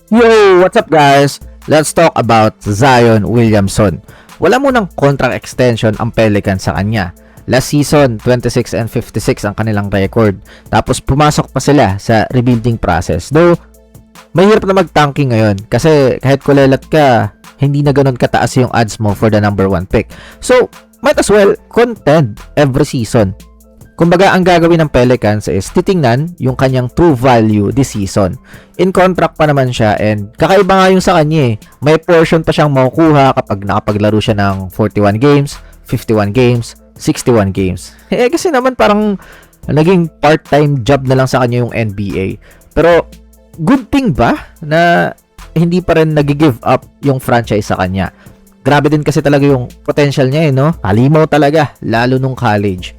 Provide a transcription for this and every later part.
Yo! What's up guys? Let's talk about Zion Williamson. Wala munang contract extension ang Pelicans sa kanya. Last season, 26 and 56 ang kanilang record. Tapos pumasok pa sila sa rebuilding process. Though, mahirap na mag-tanking ngayon kasi kahit kulelat ka, hindi na ganun kataas yung odds mo for the number 1 pick. So, might as well contend every season. Kumbaga, ang gagawin ng Pelicans is titingnan yung kanyang true value this season. In contract pa naman siya and kakaiba nga yung sa kanya eh. May portion pa siyang makukuha kapag nakapaglaro siya ng 41 games, 51 games, 61 games. Kasi naman parang naging part-time job na lang sa kanya yung NBA. Pero good thing ba na hindi pa rin nag-give up yung franchise sa kanya? Grabe din kasi talaga yung potential niya eh, no? Halimaw talaga, lalo nung college.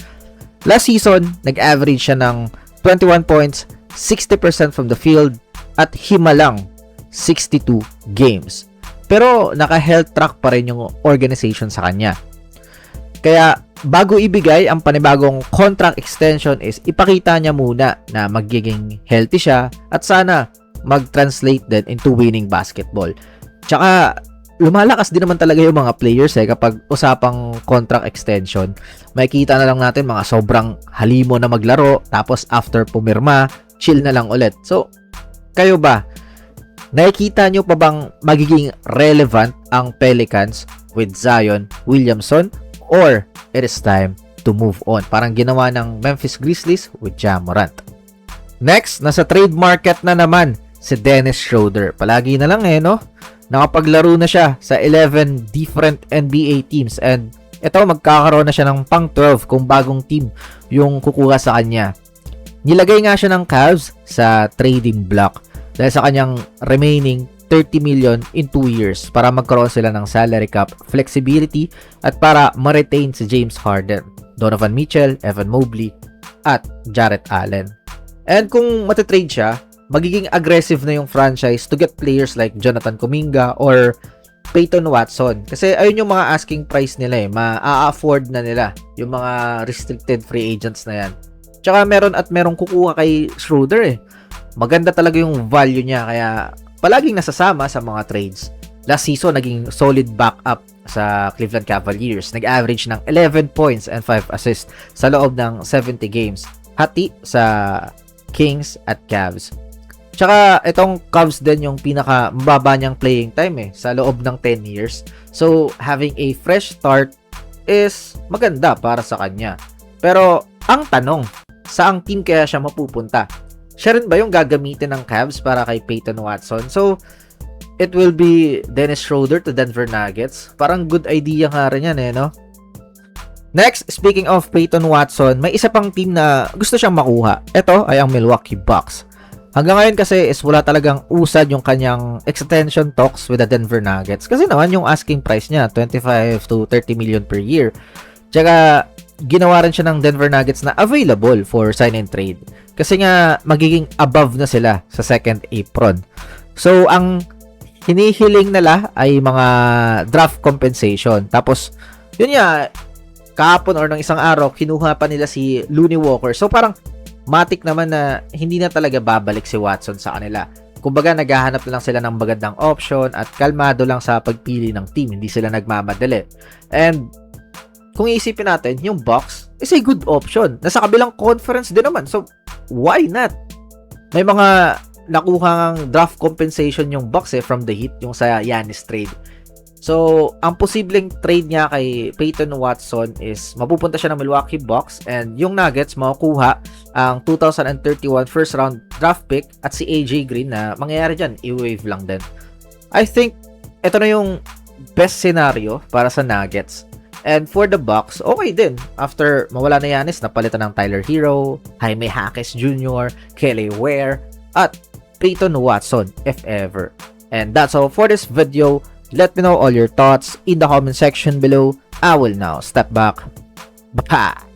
Last season, nag-average siya ng 21 points, 60% from the field, at himalang 62 games. Pero naka-health track pa rin yung organization sa kanya. Kaya bago ibigay ang panibagong contract extension is ipakita niya muna na magiging healthy siya at sana mag-translate din into winning basketball. Tsaka lumalakas din naman talaga yung mga players kapag usapang contract extension. Makikita na lang natin mga sobrang halimo na maglaro tapos after pumirma, chill na lang ulit. So, kayo ba? Nakikita nyo pa bang magiging relevant ang Pelicans with Zion Williamson or it is time to move on? Parang ginawa ng Memphis Grizzlies with Ja Morant. Next, nasa trade market na naman si Dennis Schroeder. Palagi na lang no? Nakapaglaro na siya sa 11 different NBA teams and ito magkakaroon na siya ng pang 12 kung bagong team yung kukuha sa kanya. Nilagay nga siya ng Cavs sa trading block dahil sa kanyang remaining 30 million in 2 years para magkaroon sila ng salary cap flexibility at para ma-retain si James Harden, Donovan Mitchell, Evan Mobley at Jarrett Allen. And kung matitrade siya, magiging aggressive na yung franchise to get players like Jonathan Kuminga or Peyton Watson. Kasi ayun yung mga asking price nila ma-afford na nila yung mga restricted free agents na yan. Tsaka merong kukuha kay Schroeder Maganda talaga yung value niya kaya palaging nasasama sa mga trades. Last season, naging solid backup sa Cleveland Cavaliers. Nag-average ng 11 points and 5 assists sa loob ng 70 games. Hati sa Kings at Cavs. Tsaka, itong Cavs din yung pinaka mababa niyang playing time sa loob ng 10 years. So, having a fresh start is maganda para sa kanya. Pero, ang tanong, saang team kaya siya mapupunta? Siya rin ba yung gagamitin ng Cavs para kay Peyton Watson? So, it will be Dennis Schroeder to Denver Nuggets. Parang good idea nga rin yan no? Next, speaking of Peyton Watson, may isa pang team na gusto siyang makuha. Ito ay ang Milwaukee Bucks. Hanggang ngayon kasi is wala talagang usad yung kanyang extension talks with the Denver Nuggets. Kasi naman yung asking price niya, 25 to 30 million per year. Tsaka, ginawa rin siya ng Denver Nuggets na available for sign and trade. Kasi nga, magiging above na sila sa second apron. So, ang hinihiling nila ay mga draft compensation. Tapos, yun nga, kahapon or ng isang araw, kinuha pa nila si Looney Walker. So, parang matik naman na hindi na talaga babalik si Watson sa kanila. Kumbaga, naghahanap na lang sila ng magandang option at kalmado lang sa pagpili ng team. Hindi sila nagmamadali. And, kung iisipin natin, yung Bucks is a good option. Nasa kabilang conference din naman. So, why not? May mga nakuha ng draft compensation yung Bucks from the Heat, yung sa Giannis trade. So, ang posibleng trade niya kay Peyton Watson is mapupunta siya ng Milwaukee Bucks and yung Nuggets makukuha ang 2031 first round draft pick at si AJ Green na mangyayari dyan, i-wave lang din. I think ito na yung best scenario para sa Nuggets. And for the Bucks, okay din. After mawala na Giannis, napalitan ng Tyler Hero, Jaime Jaquez Jr., Kelly Ware, at Peyton Watson, if ever. And that's all for this video. Let me know all your thoughts in the comment section below. I will now step back. Bye!